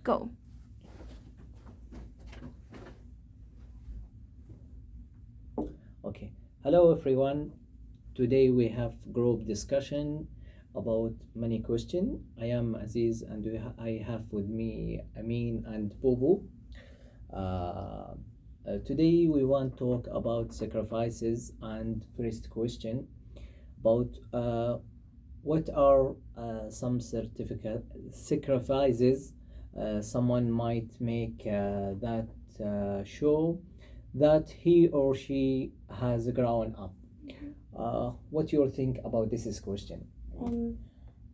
Go. Okay. Hello, everyone. Today we have group discussion about many questions. I am Aziz, and I have with me Amin and Bobo. Today we want to talk about sacrifices, and first question about what are some sacrifices someone might make that show that he or she has grown up. What you think about this question?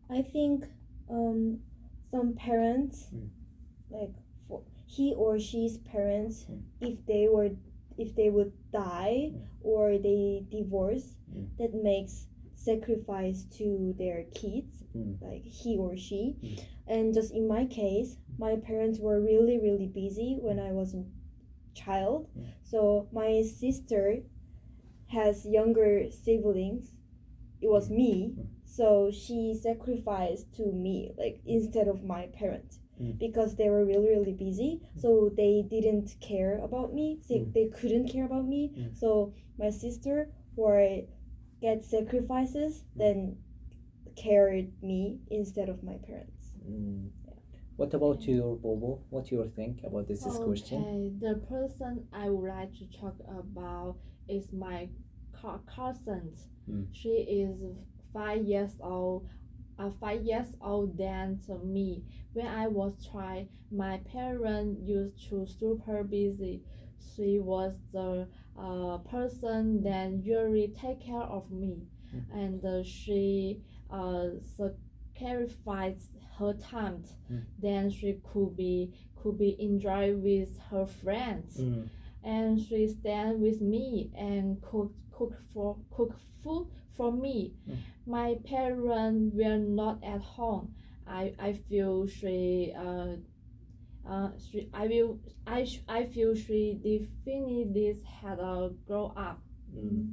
I think some parents, like for he or she's parents, if they would die or they divorce, that makes sacrifice to their kids, like he or she. And just in my case, my parents were really really busy when I was a child, so my sister has younger siblings. It was me, so she sacrificed to me, like instead of my parents, because they were really really busy, so they didn't care about me. They couldn't care about me, so my sister, who get sacrifices, then carried me instead of my parents. What about you, Bobo? What you think about this question? Okay, the person I would like to talk about is my cousin. She is 5 years old, 5 years old than me. When I was child, my parents used to super busy. She was the person that usually take care of me, and she sacrificed her time. Then she could be enjoy with her friends, and she stand with me and cook food for me. My parents were not at home. I feel she I feel she definitely this had a grow up,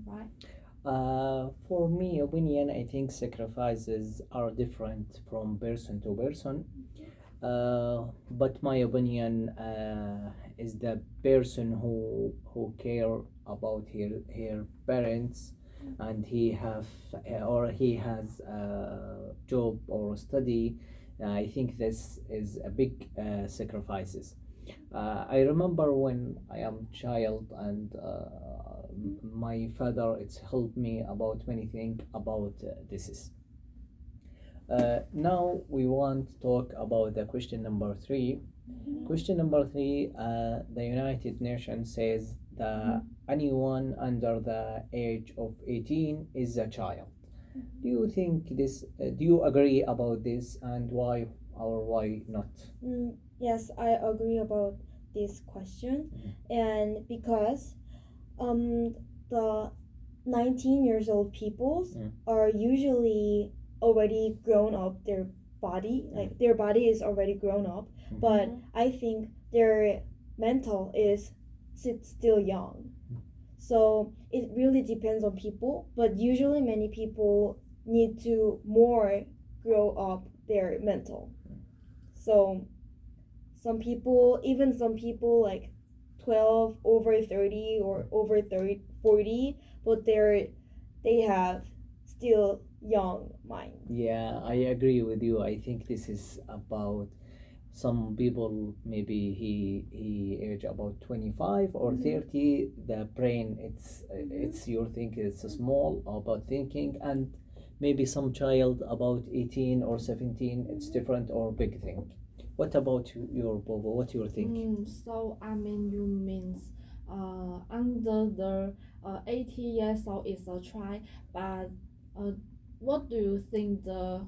right? For me opinion, I think sacrifices are different from person to person. But my opinion is the person who care about her parents, and he have or he has a job or study. I think this is a big sacrifices. I remember when I am child, and my father it's helped me about many things about this is. Now we want to talk about the question number 3. Question number 3, the United Nations says that anyone under the age of 18 is a child. Do you think this? Do you agree about this, and why or why not? Yes, I agree about this question, and because the 19 years old people are usually already grown up, their body, like their body is already grown up, but I think their mental is still young. So it really depends on people, but usually many people need to more grow up their mental. So some people like 12 over 30 or over 30 40, but they have still young mind. Yeah, I agree with you. I think this is about some people, maybe he age about 25 or 30, the brain it's your think it's small about thinking, and maybe some child about 18 or 17 it's different or big thing. What about you, your Bobo? What you think? So I mean, you means under the 80 years old is a try, but uh, what do you think the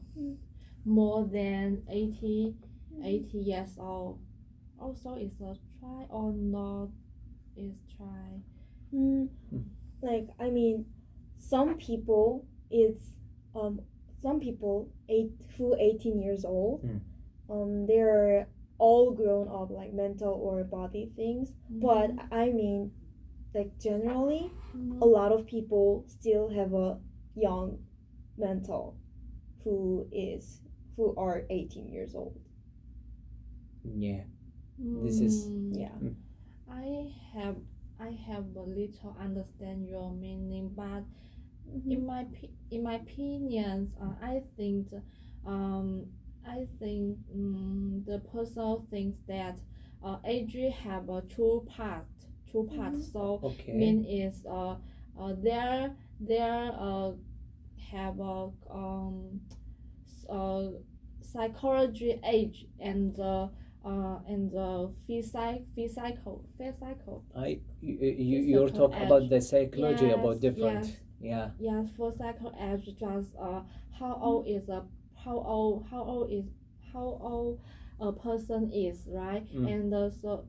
more than 80 years old also is a try or not is try? Like I mean, some people it's some people who 18 years old, they're all grown up, like mental or body things. But I mean, like generally, a lot of people still have a young mental who are 18 years old. Yeah, this is Yeah. I have I have a little understand your meaning, but Mhm. in my opinions, um, the person thinks that age have a two Mhm. parts. So okay. mean is there have a uh, psychology age and the You're physical talk about age. the psychology about Yes, different. yes, Yeah. yes. For psycho age, just how old is a how old is how old a person is, right? Mm. And so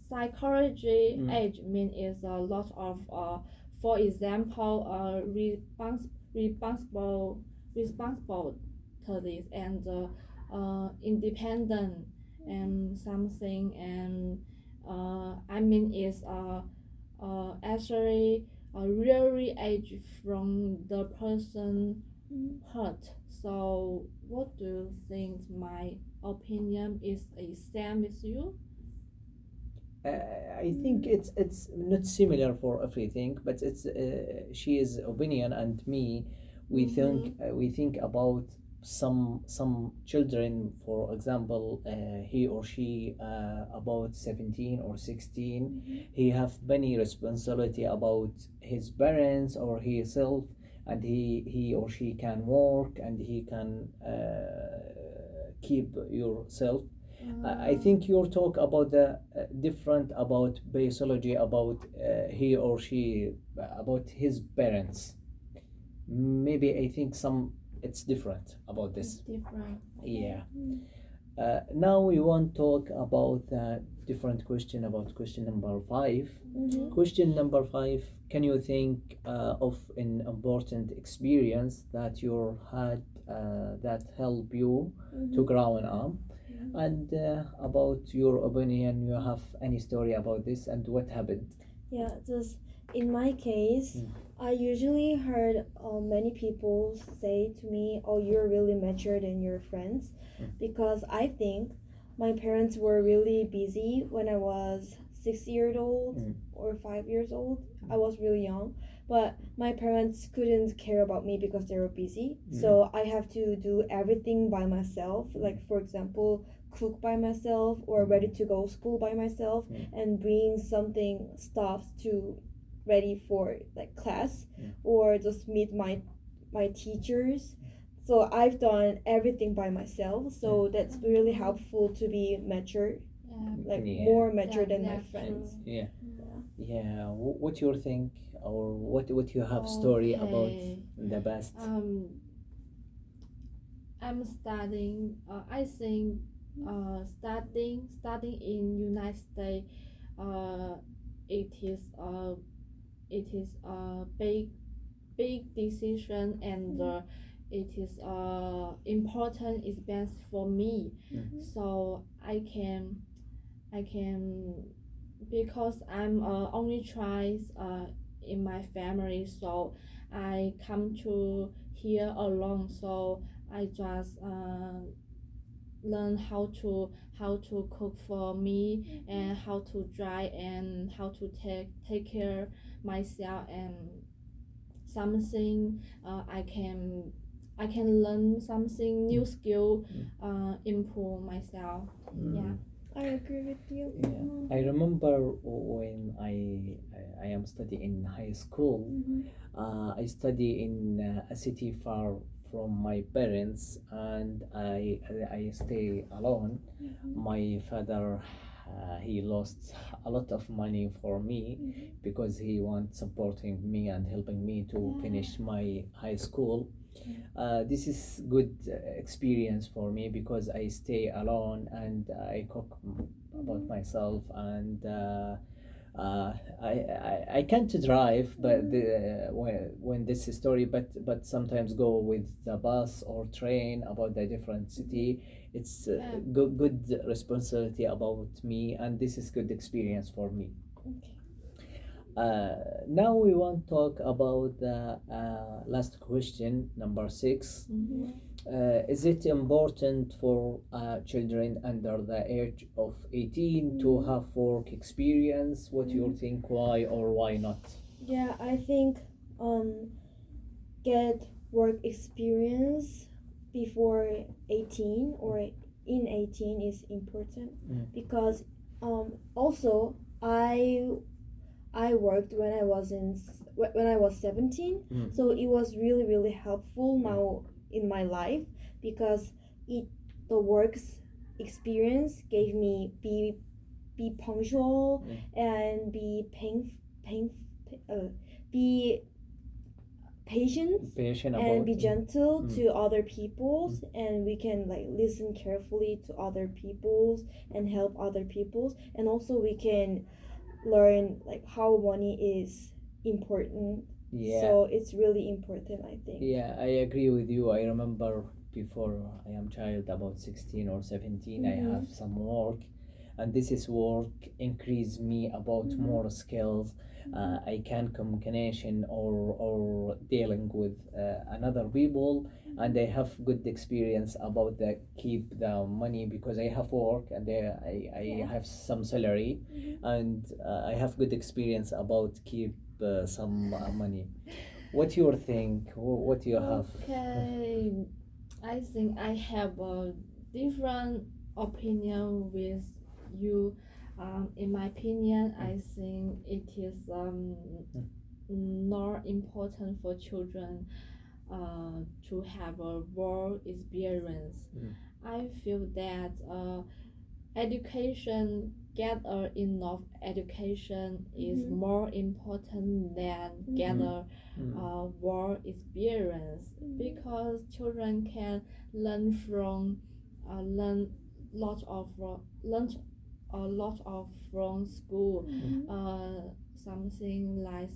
psychology Mm. age mean is a lot of for example responsible responsibilities and independent and something and I mean is actually really age from the person Mhm. hurt. So what do you think my opinion is a same with you? I think it's not similar for everything, but it's she is opinion and me. Mm-hmm. We think about some children, for example, he or she about 17 or 16, Mhm. he have many responsibility about his parents or himself, and he or she can work and he can keep yourself. I think your talk about the different about biology about he or she about his parents. Maybe I think some it's different about It's this. different. Okay. Yeah. Now we want to talk about different question about question number 5. Mhm. Question number 5. Can you think of an important experience that you had that helped you to Mhm. grow up? And about your opinion, you have any story about this and what happened? Yeah, just in my case, Mm. I usually heard many people say to me, "Oh, you're really mature than your friends," Mm. because I think my parents were really busy when I was 6 years old Mm. or 5 years old. I was really young, but my parents couldn't care about me because they were busy. So I have to do everything by myself. Like for example, cook by myself or ready to go school by myself and bring something stuff to ready for like class or just meet my teachers. So I've done everything by myself, so that's really helpful to be mature, Yeah, like Yeah. more mature that than my that's friends. true. Yeah. Yeah. Yeah. What you think or what you have story about Okay. the best? I'm studying. I think studying in United States. Uh, it is a big decision and it is important expense for me. So I can because I'm only child in my family, so I come to here alone. So I just learn how to cook for me and how to dry and how to take care myself and something I can learn something new skill improve myself. Yeah. I agree with you. Yeah, I remember when I am studying in high school. I study in a city far from my parents, and I stay alone. My father he lost a lot of money for me because he wants supporting me and helping me to finish my high school. This is good experience for me because I stay alone and I cook about myself and I can't drive but when this story but sometimes go with the bus or train about the different city. It's Yeah. good responsibility about me and this is good experience for me. Okay. Now we want to talk about the last question, number 6. Mm-hmm. Is it important for children under the age of 18 to have work experience? What you think? Why or why not? Yeah, I think get work experience before 18 or in 18 is important because also I worked when I was when I was 17, so it was really helpful now in my life because the work's experience gave me be punctual and be patient and be gentle to other peoples, and we can like listen carefully to other peoples and help other peoples, and also we can learn like how money is important. Yeah. So it's really important, I think. Yeah, I agree with you. I remember before I am child, about 16 or 17, I have some work, and this is work increase me about more skills. I can communication or dealing with another people, and I have good experience about the keep the money because I have work and I have some salary, and I have good experience about keep some money. What you think? What you have? Okay, I think I have a different opinion with you. In my opinion, I think it is not important for children to have a work experience. I feel that education, get enough education is more important than get a work experience, because children can learn from learn learn a lot of from school, something like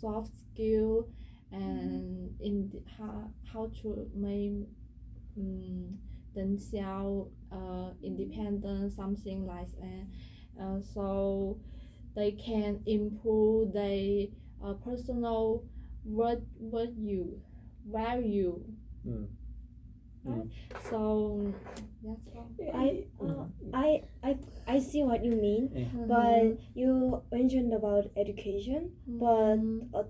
soft skill and how to make themselves independent, something like that. So they can improve their personal value. Right? So that's all. I see what you mean, but you mentioned about education, but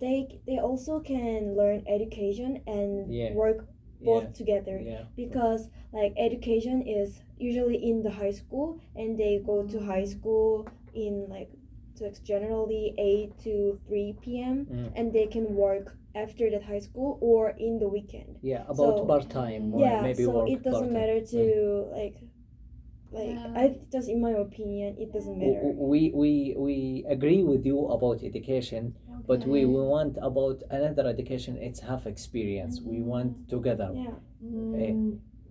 they also can learn education and work both together, because like education is usually in the high school, and they go to high school in like, so it's generally 8 to 3 p.m. and they can work after that high school or in the weekend. Yeah, about So, part-time or yeah, maybe so work it doesn't part-time. matter to I just, in my opinion, it doesn't matter. We agree with you about education, but we want about another education. It's half experience. We want together. Yeah.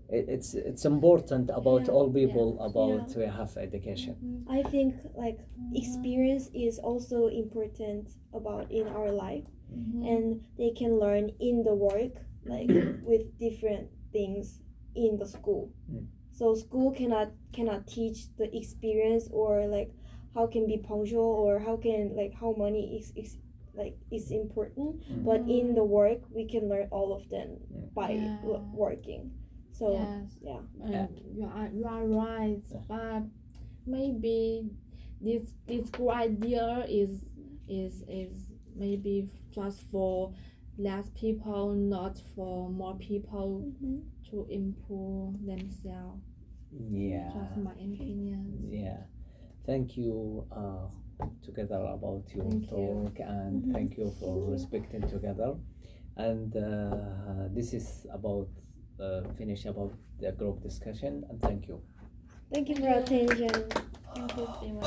It's important about all people about to have education. I think like experience is also important about in our life, and they can learn in the work like with different things in the school. So school cannot teach the experience or like how can be punctual or how can like how money is important, but in the work we can learn all of them by working. So yes. You are right, but maybe this good idea is maybe just for less people, not for more people to improve themselves. Yeah. Just my opinion. Yeah. Thank you together about your talk, and thank you for respecting together. And this is about finish about the group discussion, and thank you. thank you for attention. Thank you, Steven.